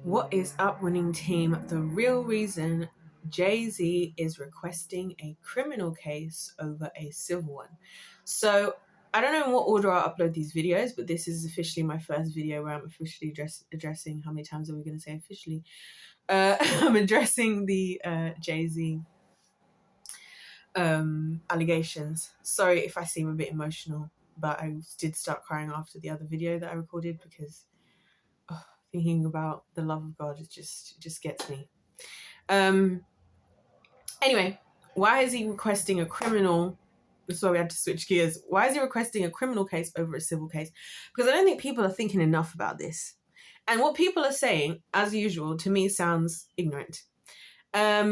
What is up, winning team? The real reason Jay-Z is requesting a criminal case over a civil one. So I don't know in what order I'll upload these videos, but this is officially my first video where I'm officially addressing, how many times are we going to say officially? I'm addressing the Jay-Z allegations. Sorry if I seem a bit emotional, but I did start crying after the other video that I recorded because thinking about the love of God, it just gets me. Anyway, why is he requesting a criminal? Sorry, we had to switch gears. Why is he requesting a criminal case over a civil case? Because I don't think people are thinking enough about this. And what people are saying, as usual, to me sounds ignorant. A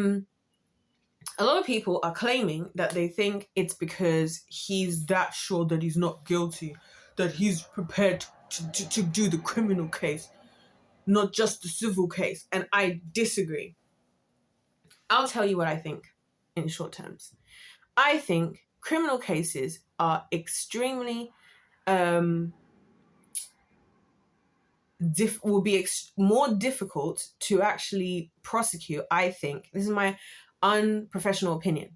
lot of people are claiming that they think it's because he's that sure that he's not guilty, that he's prepared to do the criminal case, not just the civil case. And I disagree. I'll tell you what I think in short terms. I think criminal cases are extremely will be more difficult to actually prosecute. I think this is my unprofessional opinion.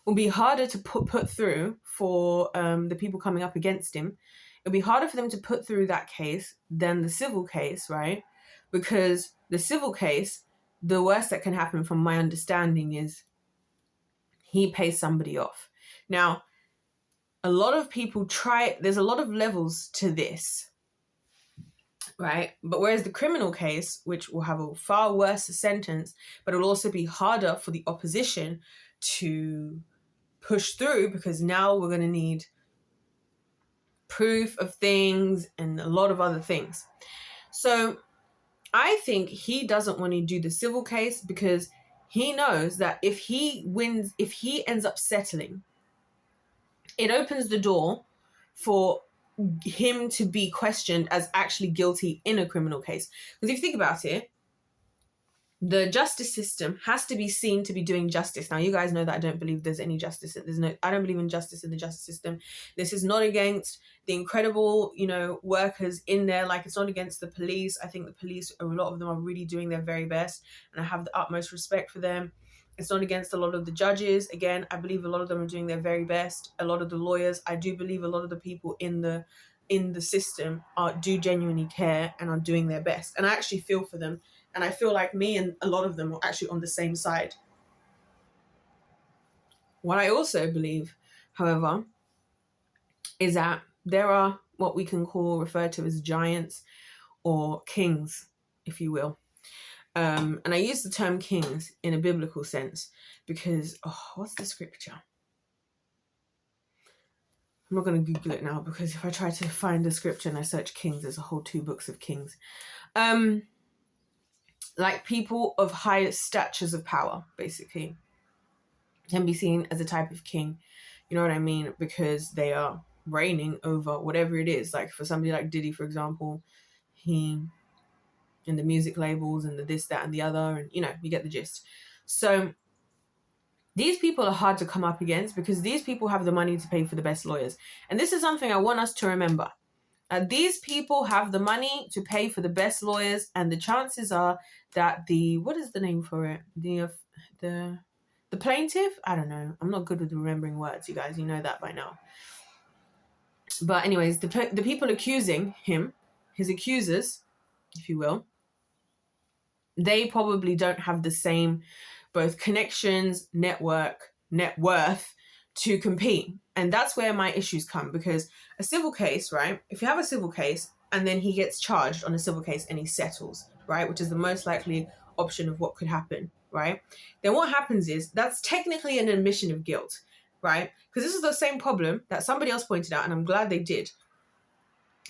Will be harder to put through for the people coming up against him. It'll be harder for them to put through that case than the civil case, right? Because the civil case, the worst that can happen from my understanding is he pays somebody off. Now, a lot of people there's a lot of levels to this, right? But whereas the criminal case, which will have a far worse sentence, but it will also be harder for the opposition to push through because now we're going to need proof of things and a lot of other things. So I think he doesn't want to do the civil case because he knows that if he wins, if he ends up settling, it opens the door for him to be questioned as actually guilty in a criminal case. Because if you think about it, the justice system has to be seen to be doing justice. Now, you guys know that I don't believe there's any justice. I don't believe in justice in the justice system. This is not against the incredible, workers in there. Like, it's not against the police. I think the police, a lot of them are really doing their very best, and I have the utmost respect for them. It's not against a lot of the judges. Again, I believe a lot of them are doing their very best. A lot of the lawyers, I do believe a lot of the people in the system do genuinely care and are doing their best. And I actually feel for them. And I feel like me and a lot of them are actually on the same side. What I also believe, however, is that there are what we can refer to as giants or kings, if you will. And I use the term kings in a biblical sense because, what's the scripture? I'm not going to Google it now because if I try to find the scripture and I search kings, there's a whole 2 books of kings. Like people of high statures of power, basically, can be seen as a type of king. You know what I mean? Because they are reigning over whatever it is. Like for somebody like Diddy, for example, he in the music labels and the this, that, and the other, and you get the gist. So these people are hard to come up against because these people have the money to pay for the best lawyers. And this is something I want us to remember. These people have the money to pay for the best lawyers, and the chances are that what is the name for it? The plaintiff? I don't know. I'm not good with remembering words, you guys. You know that by now. But anyways, the people accusing him, his accusers, if you will, they probably don't have the same both connections, net worth to compete. And that's where my issues come, because a civil case, right? If you have a civil case and then he gets charged on a civil case and he settles, right? Which is the most likely option of what could happen, right? Then what happens is that's technically an admission of guilt, right? Because this is the same problem that somebody else pointed out, and I'm glad they did.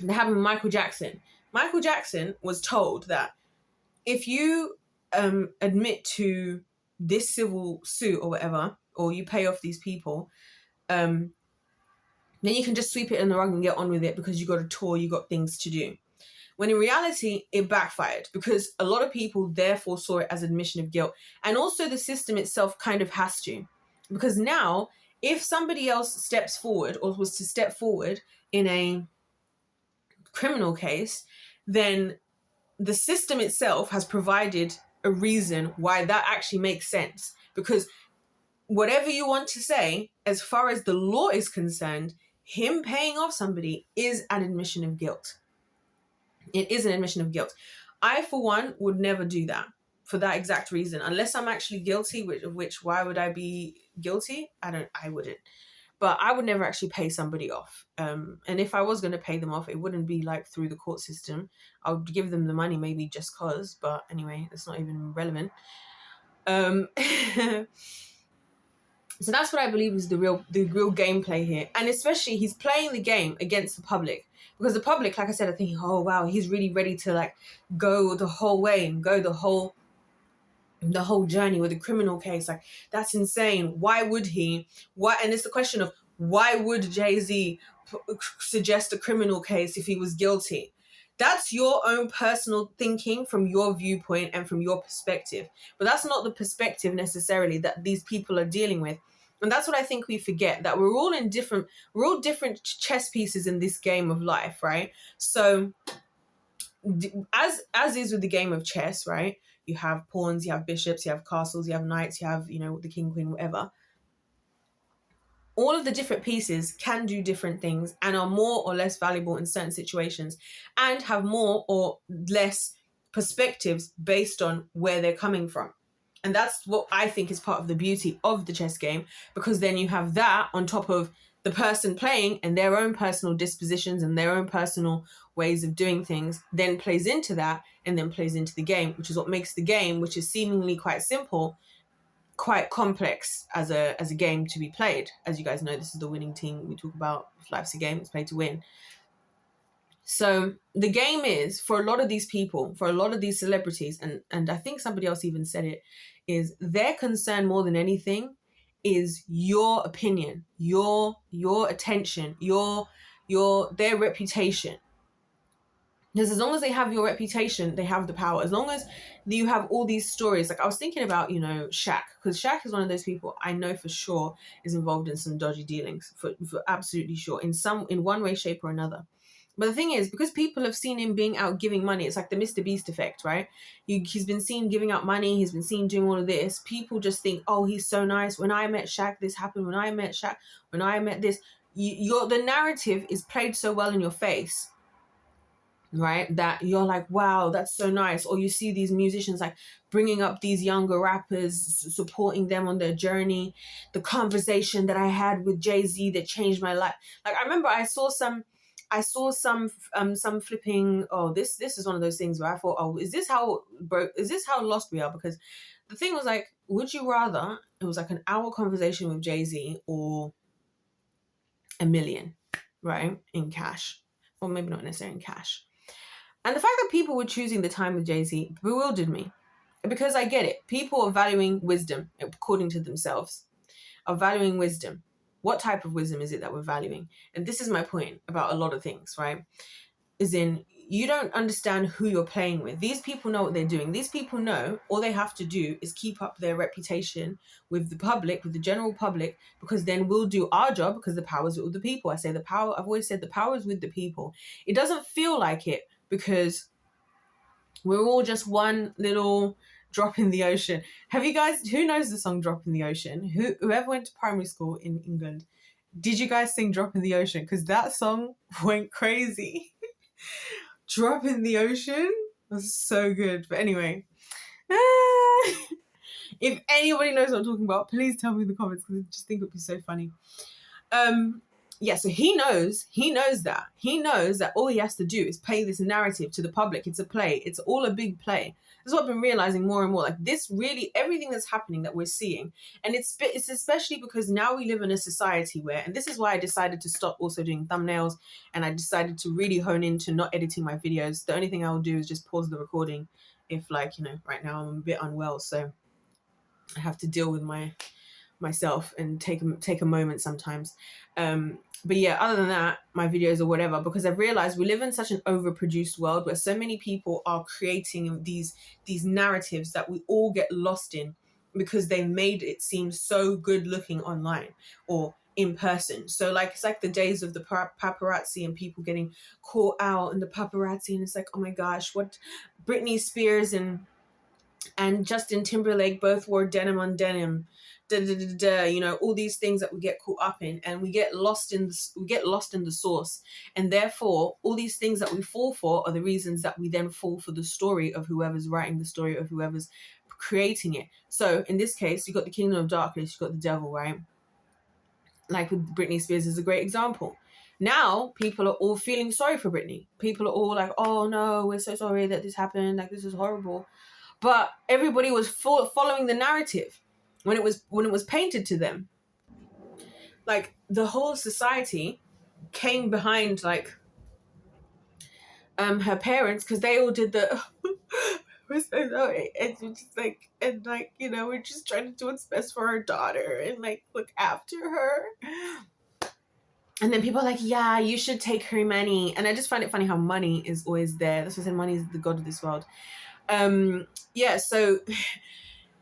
They happened with Michael Jackson. Michael Jackson was told that if you admit to this civil suit or whatever, or you pay off these people, then you can just sweep it in the rug and get on with it because you got a tour, you got things to do. When in reality, it backfired because a lot of people therefore saw it as admission of guilt. And also the system itself kind of has to. Because now, if somebody else steps forward or was to step forward in a criminal case, then the system itself has provided a reason why that actually makes sense. Because whatever you want to say, as far as the law is concerned, him paying off somebody is an admission of guilt. It is an admission of guilt. I, for one, would never do that for that exact reason, unless I'm actually guilty, which why would I be guilty? I wouldn't. But I would never actually pay somebody off. And if I was going to pay them off, it wouldn't be like through the court system. I would give them the money maybe just cause, but anyway, it's not even relevant. So that's what I believe is the real gameplay here. And especially he's playing the game against the public, because the public, like I said, are thinking, oh wow, he's really ready to like go the whole way and go the whole journey with a criminal case. Like, that's insane. Why would he? Why? And it's the question of, why would Jay-Z suggest a criminal case if he was guilty? That's your own personal thinking from your viewpoint and from your perspective. But that's not the perspective necessarily that these people are dealing with. And that's what I think we forget, that we're all different chess pieces in this game of life, right? So as is with the game of chess, right? You have pawns, you have bishops, you have castles, you have knights, you have, the king, queen, whatever. All of the different pieces can do different things and are more or less valuable in certain situations and have more or less perspectives based on where they're coming from. And that's what I think is part of the beauty of the chess game, because then you have that on top of the person playing and their own personal dispositions and their own personal ways of doing things, then plays into that and then plays into the game, which is what makes the game, which is seemingly quite simple, quite complex as a game to be played. As you guys know, this is the winning team we talk about. If life's a game, it's played to win. So the game is, for a lot of these people, for a lot of these celebrities, and I think somebody else even said it, is their concern more than anything is your opinion, your attention, their reputation. Because as long as they have your reputation, they have the power. As long as you have all these stories, like I was thinking about, Shaq, because Shaq is one of those people I know for sure is involved in some dodgy dealings, for absolutely sure, in one way, shape, or another. But the thing is, because people have seen him being out giving money, it's like the Mr. Beast effect, right? He's been seen giving out money. He's been seen doing all of this. People just think, oh, he's so nice. When I met Shaq, this happened. When I met Shaq, when I met this. The narrative is played so well in your face, right, that you're like, wow, that's so nice. Or you see these musicians like bringing up these younger rappers, supporting them on their journey. The conversation that I had with Jay-Z that changed my life. Like, I remember I saw some flipping, this is one of those things where I thought, oh, is this how lost we are? Because the thing was like, would you rather it was like an hour conversation with Jay-Z or $1 million, right, in cash? Or maybe not necessarily in cash. And the fact that people were choosing the time with Jay-Z bewildered me, because I get it. People are valuing wisdom according to themselves, are valuing wisdom. What type of wisdom is it that we're valuing? And this is my point about a lot of things, right? Is in, you don't understand who you're playing with. These people know what they're doing. These people know all they have to do is keep up their reputation with the public, with the general public, because then we'll do our job, because the power is with the people. I've always said the power is with the people. It doesn't feel like it, because we're all just one little drop in the ocean. Have you guys, who knows the song Drop in the Ocean? Whoever went to primary school in England, did you guys sing Drop in the Ocean? Because that song went crazy. Drop in the Ocean was so good. But anyway, if anybody knows what I'm talking about, please tell me in the comments, because I just think it would be so funny. So he knows that all he has to do is play this narrative to the public. It's a play. It's all a big play. That's what I've been realizing more and more. Like, this really, everything that's happening that we're seeing, and it's especially because now we live in a society where, and this is why I decided to stop also doing thumbnails, and I decided to really hone into not editing my videos. The only thing I will do is just pause the recording if, like, right now I'm a bit unwell, so I have to deal with myself and take a moment sometimes. But yeah, other than that, my videos or whatever, because I've realized we live in such an overproduced world where so many people are creating these narratives that we all get lost in, because they made it seem so good looking online, or in person. So like, it's like the days of the paparazzi and people getting caught out and the paparazzi, and it's like, oh my gosh, what Britney Spears and Justin Timberlake both wore denim on denim, you know, all these things that we get caught up in, and we get lost in the source, and therefore all these things that we fall for are the reasons that we then fall for the story of whoever's writing the story, of whoever's creating it. So in this case, you got the kingdom of darkness, you got the devil, right? Like with Britney Spears is a great example. Now people are all feeling sorry for Britney. People are all like, oh no, we're so sorry that this happened, like this is horrible. But everybody was following the narrative when it was painted to them. Like the whole society came behind like her parents, because they all did the we're so sorry, and just like, and like, you know, we're just trying to do what's best for our daughter and like look after her. And then people are like, yeah, you should take her money. And I just find it funny how money is always there. That's what I said, money is the god of this world. Yeah, so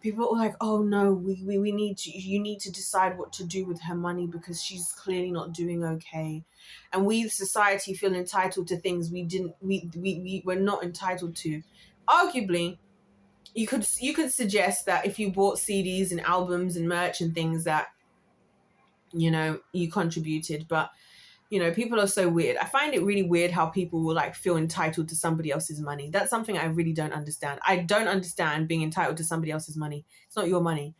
people are like, oh no, we need to, you need to decide what to do with her money because she's clearly not doing okay. And we, society, feel entitled to things we were not entitled to. Arguably, you could suggest that if you bought CDs and albums and merch and things that, you know, you contributed, but you know, people are so weird. I find it really weird how people will like feel entitled to somebody else's money. That's something I really don't understand. I don't understand being entitled to somebody else's money. It's not your money.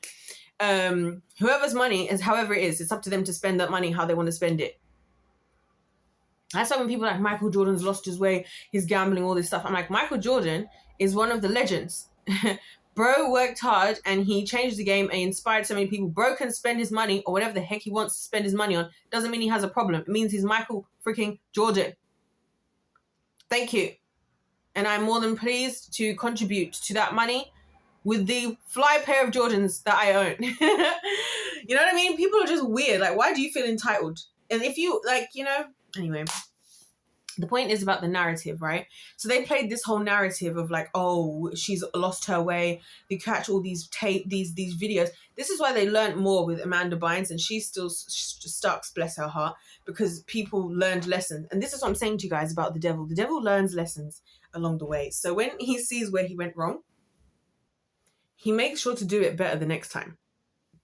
Whoever's money is, however it is, it's up to them to spend that money how they want to spend it. That's why when people are like, Michael Jordan's lost his way, he's gambling, all this stuff. I'm like, Michael Jordan is one of the legends. Bro worked hard and he changed the game and inspired so many people. Bro can spend his money or whatever the heck he wants to spend his money on. Doesn't mean he has a problem. It means he's Michael freaking Jordan. Thank you. And I'm more than pleased to contribute to that money with the fly pair of Jordans that I own. You know what I mean? People are just weird. Like, why do you feel entitled? And if you, like, you know, anyway. The point is about the narrative, right? So they played this whole narrative of like, oh, she's lost her way. You catch all these these videos. This is why they learned more with Amanda Bynes, and she's still stuck, bless her heart, because people learned lessons. And this is what I'm saying to you guys about the devil. The devil learns lessons along the way. So when he sees where he went wrong, he makes sure to do it better the next time.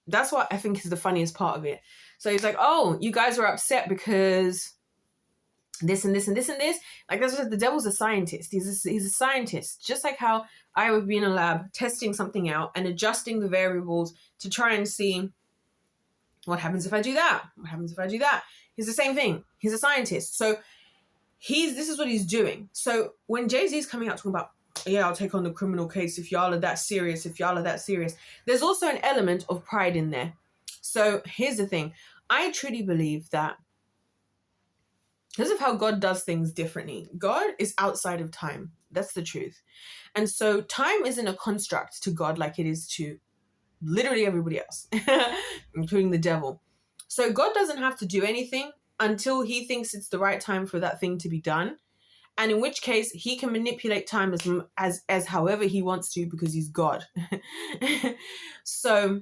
That's what I think is the funniest part of it. So he's like, oh, you guys are upset because this and this and this and this. Like, that's what the devil's a scientist. He's a scientist. Just like how I would be in a lab testing something out and adjusting the variables to try and see what happens if I do that. What happens if I do that? He's the same thing. He's a scientist. So this is what he's doing. So when Jay-Z's coming out talking about, yeah, I'll take on the criminal case if y'all are that serious, there's also an element of pride in there. So here's the thing. I truly believe that because of how God does things differently, God is outside of time. That's the truth. And so time isn't a construct to God like it is to literally everybody else, including the devil. So God doesn't have to do anything until he thinks it's the right time for that thing to be done. And in which case he can manipulate time as however he wants to, because he's God. So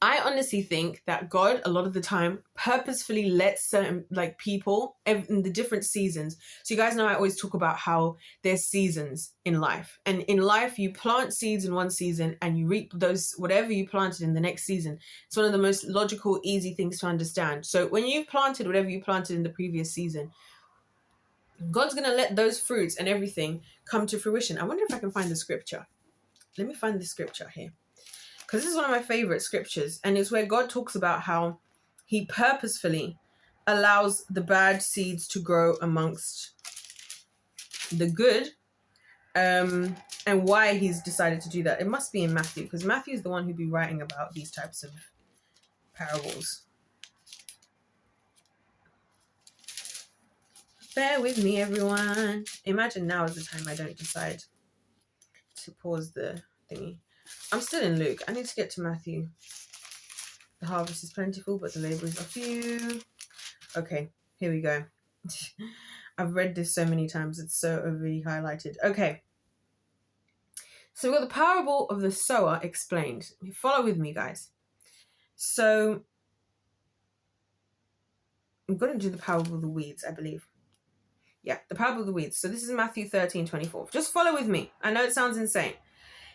I honestly think that God, a lot of the time, purposefully lets certain like people in the different seasons. So you guys know I always talk about how there's seasons in life. And in life, you plant seeds in one season and you reap those, whatever you planted in the next season. It's one of the most logical, easy things to understand. So when you've planted whatever you planted in the previous season, God's going to let those fruits and everything come to fruition. I wonder if I can find the scripture. Let me find the scripture here. Because this is one of my favorite scriptures, and it's where God talks about how he purposefully allows the bad seeds to grow amongst the good, and why he's decided to do that. It must be in Matthew, because Matthew is the one who'd be writing about these types of parables. Bear with me, everyone. Imagine now is the time I don't decide to pause the thingy. I'm still in Luke. I need to get to Matthew. The harvest is plentiful, but the laborers are few. Okay, here we go. I've read this so many times. It's so overly highlighted. Okay. So we've got the parable of the sower explained. Follow with me, guys. So I'm going to do the parable of the weeds, I believe. Yeah, the parable of the weeds. So this is Matthew 13:24. Just follow with me. I know it sounds insane.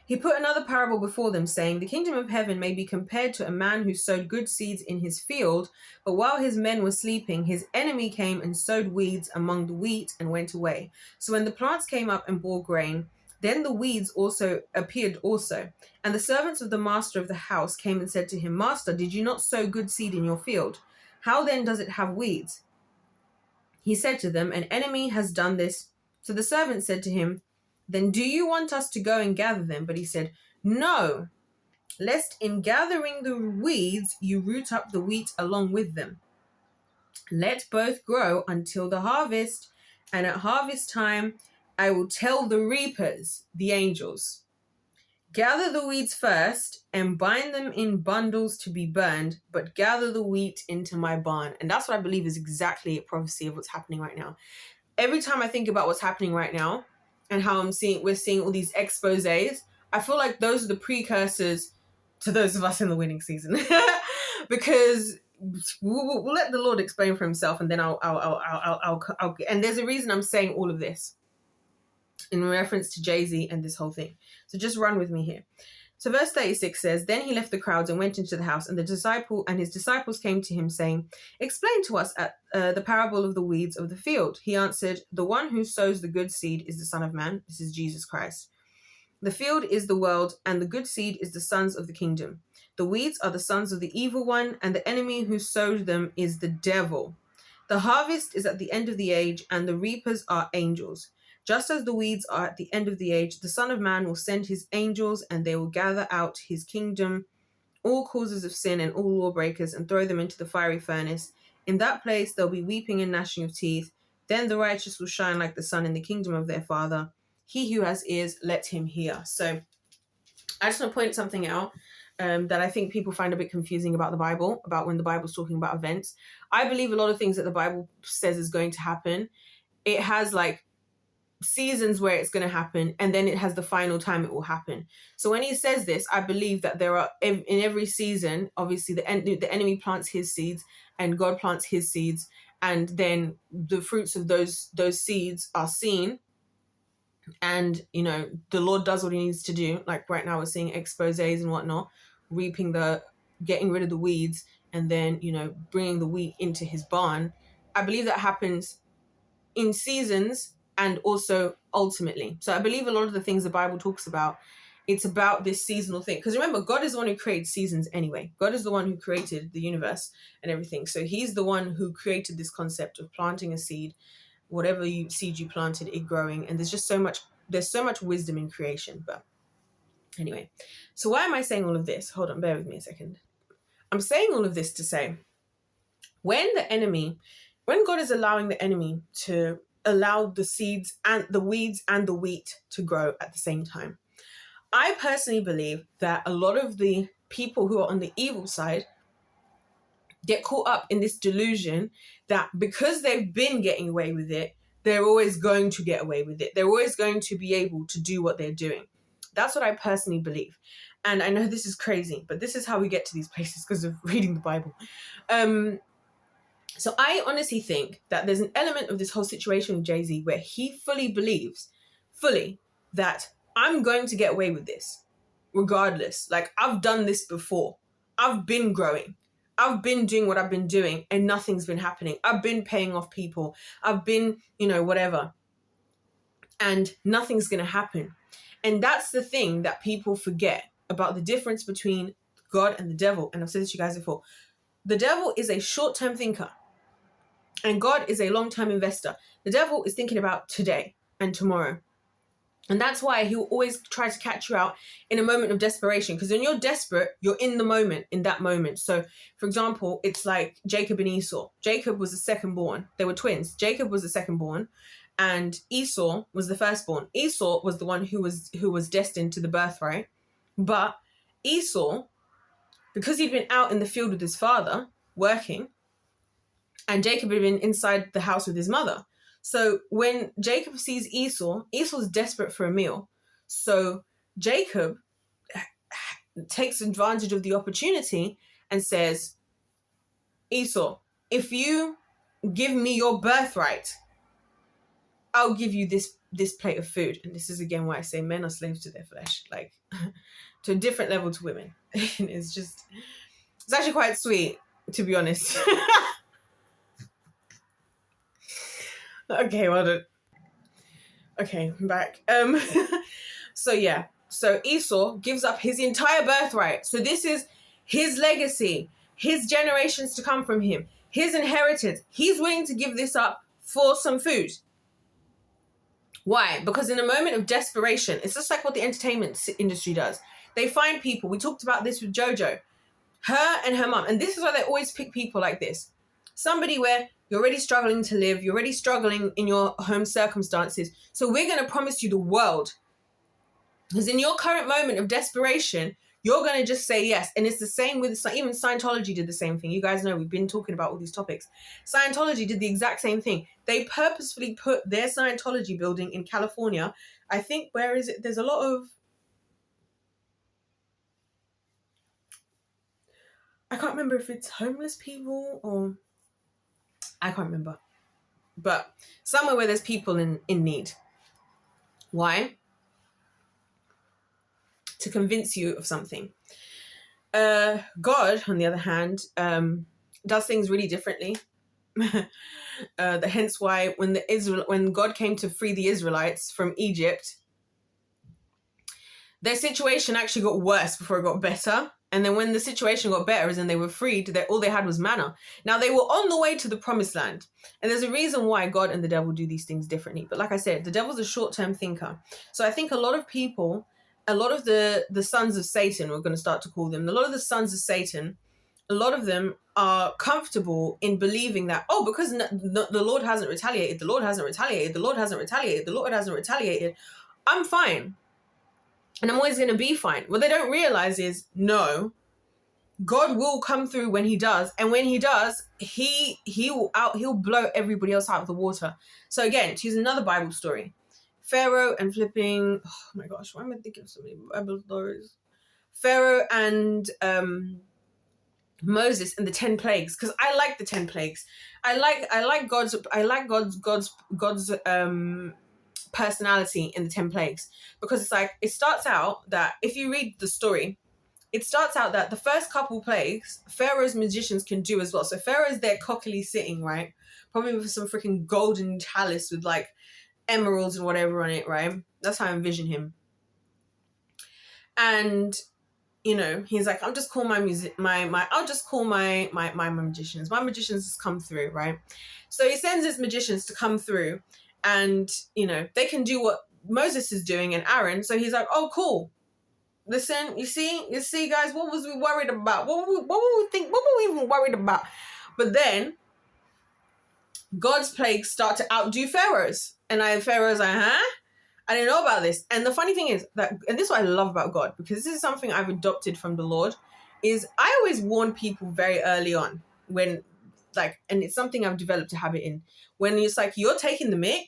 He put another parable before them, saying, the kingdom of heaven may be compared to a man who sowed good seeds in his field, but while his men were sleeping, his enemy came and sowed weeds among the wheat and went away. So when the plants came up and bore grain, then the weeds also appeared also. And the servants of the master of the house came and said to him, Master, did you not sow good seed in your field? How then does it have weeds? He said to them, an enemy has done this. So the servant said to him, then do you want us to go and gather them? But he said, no, lest in gathering the weeds you root up the wheat along with them. Let both grow until the harvest, and at harvest time I will tell the reapers, the angels, gather the weeds first and bind them in bundles to be burned, but gather the wheat into my barn. And that's what I believe is exactly a prophecy of what's happening right now. Every time I think about what's happening right now and how we're seeing all these exposés, I feel like those are the precursors to those of us in the winning season. Because we'll let the Lord explain for himself, and then I'll and there's a reason I'm saying all of this in reference to Jay-Z and this whole thing. So just run with me here. So verse 36 says, then he left the crowds and went into the house, and his disciples came to him saying, explain to us the parable of the weeds of the field. He answered, the one who sows the good seed is the Son of Man. This is Jesus Christ. The field is the world, and the good seed is the sons of the kingdom. The weeds are the sons of the evil one, and the enemy who sowed them is the devil. The harvest is at the end of the age, and the reapers are angels. Just as the weeds are at the end of the age, the Son of Man will send his angels, and they will gather out his kingdom, all causes of sin and all lawbreakers, and throw them into the fiery furnace. In that place there'll be weeping and gnashing of teeth. Then the righteous will shine like the sun in the kingdom of their Father. He who has ears, let him hear. So I just want to point something out that I think people find a bit confusing about the Bible, about when the Bible's talking about events. I believe a lot of things that the Bible says is going to happen, it has like seasons where it's going to happen, and then it has the final time it will happen. So when he says this, I believe that there are, in every season, obviously the enemy plants his seeds and God plants his seeds, and then the fruits of those seeds are seen, and the Lord does what he needs to do. Like right now we're seeing exposés and whatnot, getting rid of the weeds, and then bringing the wheat into his barn. I believe that happens in seasons and also ultimately. So I believe a lot of the things the Bible talks about, it's about this seasonal thing. Because remember, God is the one who creates seasons anyway. God is the one who created the universe and everything. So he's the one who created this concept of planting a seed, whatever seed you planted, it growing. And there's so much wisdom in creation. But anyway, so why am I saying all of this? Hold on, bear with me a second. I'm saying all of this to say, when God is allowing the enemy to allow the seeds and the weeds and the wheat to grow at the same time, I personally believe that a lot of the people who are on the evil side get caught up in this delusion that because they've been getting away with it, they're always going to get away with it. They're always going to be able to do what they're doing. That's what I personally believe. And I know this is crazy, but this is how we get to these places, because of reading the Bible. So I honestly think that there's an element of this whole situation with Jay-Z where he fully believes, that I'm going to get away with this regardless. Like, I've done this before. I've been growing. I've been doing what I've been doing and nothing's been happening. I've been paying off people. I've been, whatever. And nothing's going to happen. And that's the thing that people forget about the difference between God and the devil. And I've said this to you guys before. The devil is a short-term thinker. And God is a long-term investor. The devil is thinking about today and tomorrow. And that's why he'll always try to catch you out in a moment of desperation. Because when you're desperate, you're in the moment, in that moment. So, for example, it's like Jacob and Esau. Jacob was the second born. They were twins. Jacob was the second born, and Esau was the firstborn. Esau was the one who was destined to the birthright. But Esau, because he'd been out in the field with his father, working, and Jacob had been inside the house with his mother. So when Jacob sees Esau, Esau's desperate for a meal. So Jacob takes advantage of the opportunity and says, Esau, if you give me your birthright, I'll give you this plate of food. And this is again why I say men are slaves to their flesh, like to a different level to women. It's actually quite sweet, to be honest. Okay, well done. Okay, I'm back. So yeah, so Esau gives up his entire birthright. So this is his legacy, his generations to come from him, his inheritance. He's willing to give this up for some food. Why? Because in a moment of desperation, it's just like what the entertainment industry does. They find people. We talked about this with Jojo, her and her mum. And this is why they always pick people like this. Somebody where you're already struggling to live, you're already struggling in your home circumstances. So we're going to promise you the world. Because in your current moment of desperation, you're going to just say yes. And it's the same with, even Scientology did the same thing. You guys know we've been talking about all these topics. Scientology did the exact same thing. They purposefully put their Scientology building in California. I think, where is it? There's a lot of, I can't remember if it's homeless people or, I can't remember. But somewhere where there's people in need. Why? To convince you of something. God, on the other hand, does things really differently. Hence why when God came to free the Israelites from Egypt, their situation actually got worse before it got better. And then when the situation got better, as in they were freed, all they had was manna. Now they were on the way to the promised land. And there's a reason why God and the devil do these things differently. But like I said, the devil's a short-term thinker. So I think a lot of people, a lot of the sons of Satan, we're going to start to call them, a lot of the sons of Satan, a lot of them are comfortable in believing that, oh, because the Lord hasn't retaliated, the Lord hasn't retaliated, the Lord hasn't retaliated, the Lord hasn't retaliated, I'm fine. And I'm always going to be fine. What they don't realize is, no, God will come through when he does. And when he does, he'll blow everybody else out of the water. So again, to use another Bible story, Pharaoh and flipping, oh my gosh, why am I thinking of so many Bible stories? Pharaoh and Moses and the 10 plagues, because I like the 10 plagues. I like God's personality in the 10 plagues, because it's like, it starts out that if you read the story, it starts out that the first couple plagues Pharaoh's magicians can do as well. So Pharaoh's there cockily sitting, right, probably with some freaking golden chalice with like emeralds and whatever on it, right? That's how I envision him. And you know, he's like, I'll just call my magicians. My magicians just come through, right? So he sends his magicians to come through, and you know, they can do what Moses is doing and Aaron. So he's like, oh, cool. Listen, you see, guys, what was we worried about? What were we even worried about? But then God's plagues start to outdo Pharaoh's, and Pharaoh's like, huh? I didn't know about this. And the funny thing is that, and this is what I love about God, because this is something I've adopted from the Lord, is I always warn people very early on when, like, and it's something I've developed a habit in, when it's like, you're taking the mick,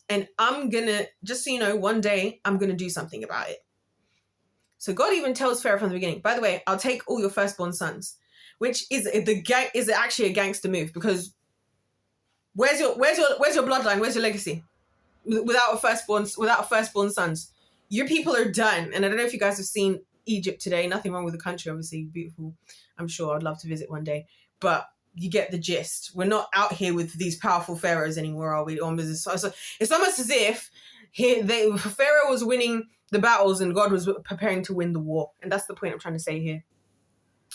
and I'm gonna, just so you know, one day I'm gonna do something about it. So God even tells Pharaoh from the beginning, by the way, I'll take all your firstborn sons, which is actually a gangster move, because where's your bloodline? Where's your legacy? Without firstborn sons, your people are done. And I don't know if you guys have seen Egypt today. Nothing wrong with the country, obviously beautiful. I'm sure I'd love to visit one day, but you get the gist. We're not out here with these powerful pharaohs anymore, are we? So it's almost as if Pharaoh was winning the battles and God was preparing to win the war, and that's the point I'm trying to say here.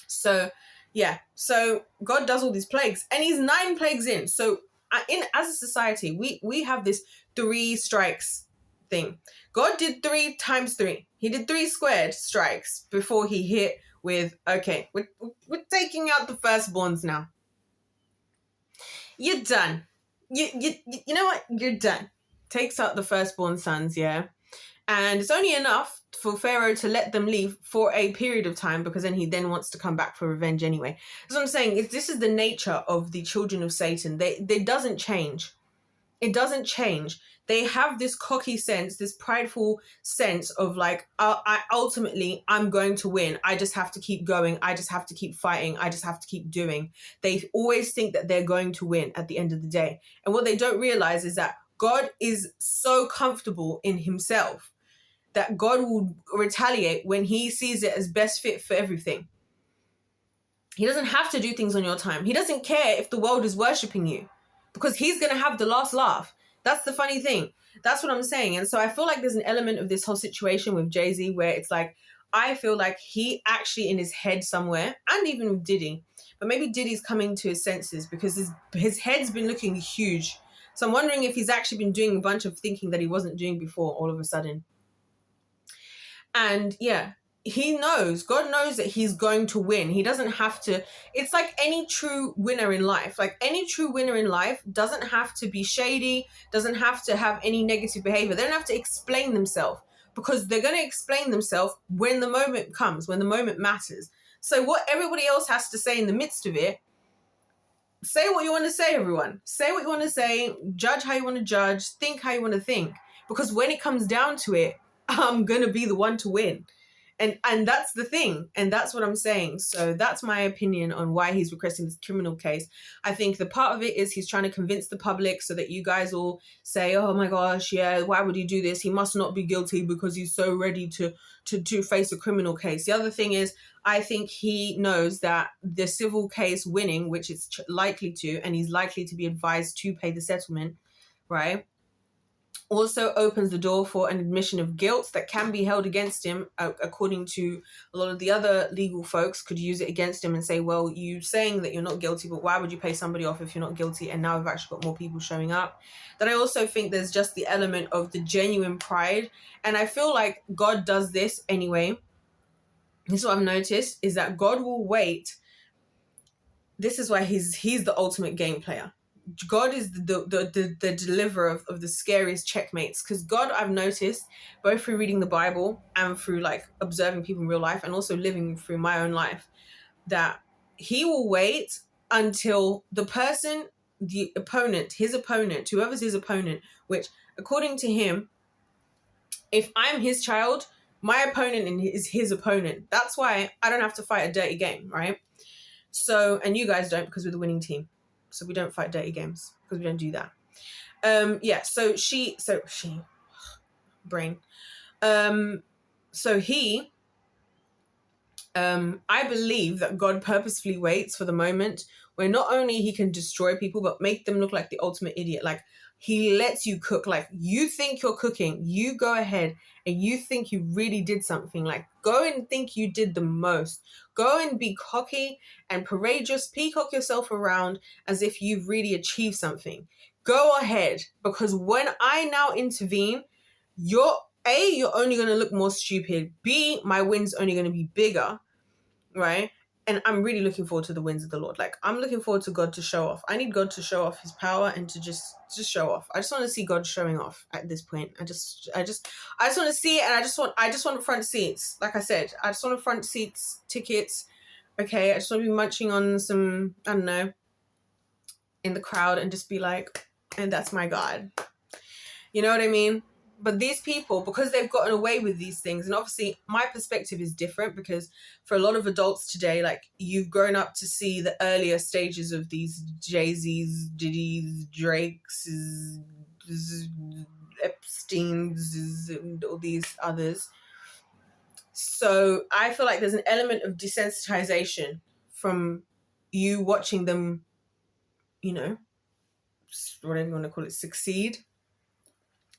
So yeah, so God does all these plagues, and he's 9 plagues in. So as a society, we have this 3 strikes thing. God did 3 times 3. He did 3 squared strikes before he hit with, okay, we're taking out the firstborns now. You're done. You know what? You're done. Takes out the firstborn sons, yeah. And it's only enough for Pharaoh to let them leave for a period of time, because then he wants to come back for revenge anyway. That's what I'm saying. This is the nature of the children of Satan. They doesn't change. It doesn't change. They have this cocky sense, this prideful sense of like, I'm going to win. I just have to keep going. I just have to keep fighting. I just have to keep doing. They always think that they're going to win at the end of the day. And what they don't realize is that God is so comfortable in himself that God will retaliate when he sees it as best fit for everything. He doesn't have to do things on your time. He doesn't care if the world is worshiping you, because he's going to have the last laugh. That's the funny thing. That's what I'm saying. And so I feel like there's an element of this whole situation with Jay-Z where it's like, I feel like he actually in his head somewhere, and even with Diddy, but maybe Diddy's coming to his senses because his head's been looking huge. So I'm wondering if he's actually been doing a bunch of thinking that he wasn't doing before all of a sudden. And yeah, he knows, God knows that he's going to win. He doesn't have to. It's like any true winner in life. Like any true winner in life doesn't have to be shady, doesn't have to have any negative behavior. They don't have to explain themselves, because they're going to explain themselves when the moment comes, when the moment matters. So what everybody else has to say in the midst of it, say what you want to say, everyone. Say what you want to say, judge how you want to judge, think how you want to think. Because when it comes down to it, I'm going to be the one to win. And that's the thing. And that's what I'm saying. So that's my opinion on why he's requesting this criminal case. I think the part of it is he's trying to convince the public so that you guys all say, oh my gosh, yeah, why would he do this? He must not be guilty because he's so ready to face a criminal case. The other thing is, I think he knows that the civil case winning, which it's likely to, and he's likely to be advised to pay the settlement, right, also opens the door for an admission of guilt that can be held against him, according to a lot of the other legal folks could use it against him and say, well, you saying that you're not guilty, but why would you pay somebody off if you're not guilty? And now we've actually got more people showing up. Then I also think there's just the element of the genuine pride. And I feel like God does this anyway. This is what I've noticed, is that God will wait. This is why he's the ultimate game player. God is the deliverer of the scariest checkmates, because God, I've noticed, both through reading the Bible and through like observing people in real life and also living through my own life, that he will wait until the person, the opponent, his opponent, whoever's his opponent, which according to him, if I'm his child, my opponent is his opponent. That's why I don't have to fight a dirty game, right? So, and you guys don't, because we're the winning team. So we don't fight dirty games, because we don't do that. Yeah, so she, brain. So he, I believe that God purposefully waits for the moment where not only he can destroy people, but make them look like the ultimate idiot. Like, he lets you cook. Like, you think you're cooking, you go ahead and you think you really did something. Like, go and think you did the most. Go and be cocky and courageous, peacock yourself around as if you've really achieved something. Go ahead, because when I now intervene, you're only going to look more stupid. B, my win's only going to be bigger, right? And I'm really looking forward to the wins of the Lord. Like, I'm looking forward to God to show off. I need God to show off his power and to just show off. I just want to see God showing off at this point. I just want to see it, and I just want front seats. Like I said, I just want front seats, tickets. Okay, I just want to be munching on some, I don't know, in the crowd and just be like, and that's my God. You know what I mean? But these people, because they've gotten away with these things, and obviously my perspective is different, because for a lot of adults today, like, you've grown up to see the earlier stages of these Jay-Z's, Diddy's, Drake's, Epstein's, and all these others. So I feel like there's an element of desensitization from you watching them, you know, whatever you want to call it, succeed,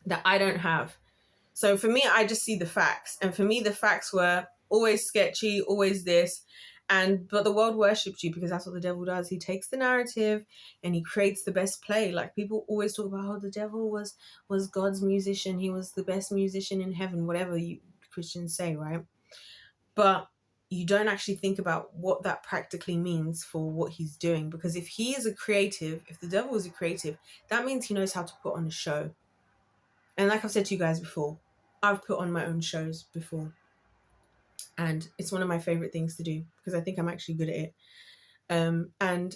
that I don't have. So for me, I just see the facts. And for me, the facts were always sketchy, always this. But the world worships you, because that's what the devil does. He takes the narrative and he creates the best play. Like, people always talk about, oh, the devil was God's musician. He was the best musician in heaven, whatever you Christians say, right? But you don't actually think about what that practically means for what he's doing. Because if he is a creative, if the devil is a creative, that means he knows how to put on a show. And like I've said to you guys before, I've put on my own shows before. And it's one of my favorite things to do, because I think I'm actually good at it. And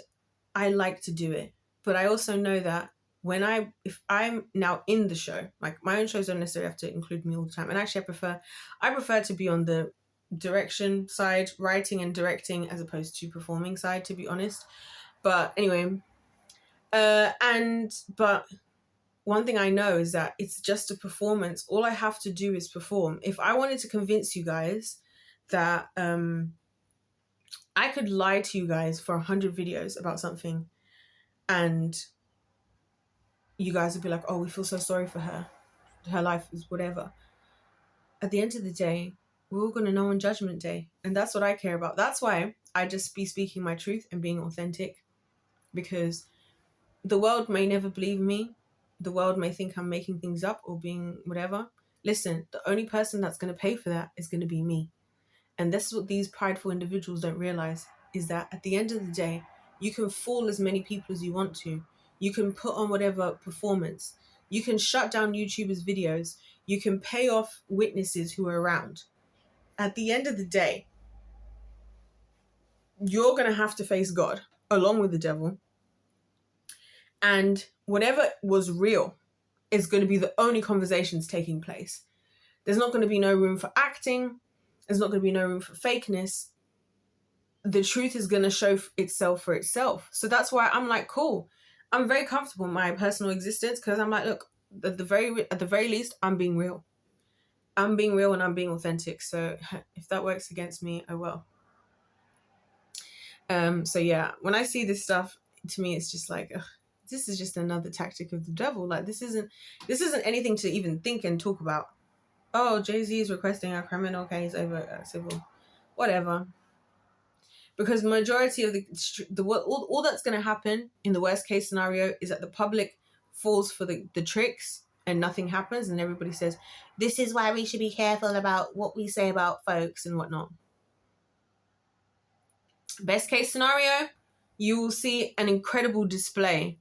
I like to do it. But I also know that if I'm now in the show, like my own shows don't necessarily have to include me all the time. And actually I prefer to be on the direction side, writing and directing, as opposed to performing side, to be honest. But anyway, but one thing I know is that it's just a performance. All I have to do is perform. If I wanted to convince you guys that I could lie to you guys for 100 videos about something, and you guys would be like, oh, we feel so sorry for her. Her life is whatever. At the end of the day, we're all going to know on Judgment Day. And that's what I care about. That's why I just be speaking my truth and being authentic, because the world may never believe me. The world may think I'm making things up or being whatever. Listen, the only person that's going to pay for that is going to be me. And this is what these prideful individuals don't realize, is that at the end of the day, you can fool as many people as you want to. You can put on whatever performance. You can shut down YouTubers' videos. You can pay off witnesses who are around. At the end of the day, you're going to have to face God along with the devil. And whatever was real is going to be the only conversations taking place. There's not going to be no room for acting. There's not going to be no room for fakeness. The truth is going to show itself for itself. So that's why I'm like, cool. I'm very comfortable in my personal existence, because I'm like, look, at the very least, I'm being real. I'm being real and I'm being authentic. So if that works against me, oh well. So yeah, when I see this stuff, to me, it's just like, ugh, this is just another tactic of the devil. Like, this isn't anything to even think and talk about. Oh, Jay-Z is requesting a criminal case over civil, whatever. Because majority of all that's going to happen in the worst case scenario is that the public falls for the tricks and nothing happens, and everybody says, this is why we should be careful about what we say about folks and whatnot. Best case scenario, you will see an incredible display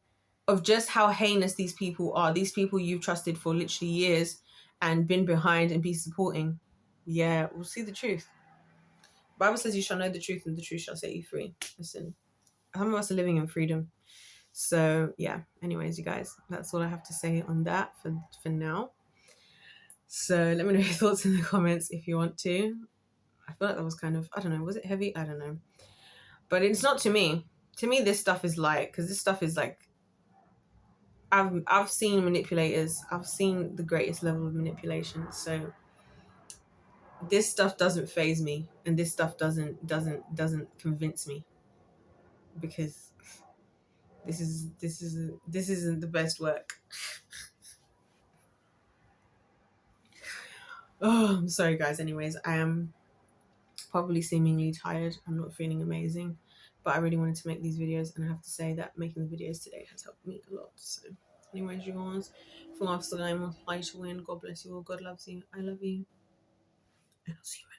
of just how heinous these people are. These people you've trusted for literally years and been behind and be supporting. Yeah, we'll see the truth. The Bible says you shall know the truth and the truth shall set you free. Listen, some of us are living in freedom. So yeah, anyways, you guys, that's all I have to say on that for now. So let me know your thoughts in the comments if you want to. I feel like that was kind of, I don't know, was it heavy? I don't know. But it's not to me. To me, this stuff is light, because this stuff is like, I've seen manipulators. I've seen the greatest level of manipulation. So this stuff doesn't faze me, and this stuff doesn't convince me, because this isn't the best work. Oh, I'm sorry, guys. Anyways, I am probably seemingly tired. I'm not feeling amazing, but I really wanted to make these videos, and I have to say that making the videos today has helped me a lot. So anyways, you guys, from after the game, I'll play to win. God bless you all. God loves you. I love you. And I'll see you.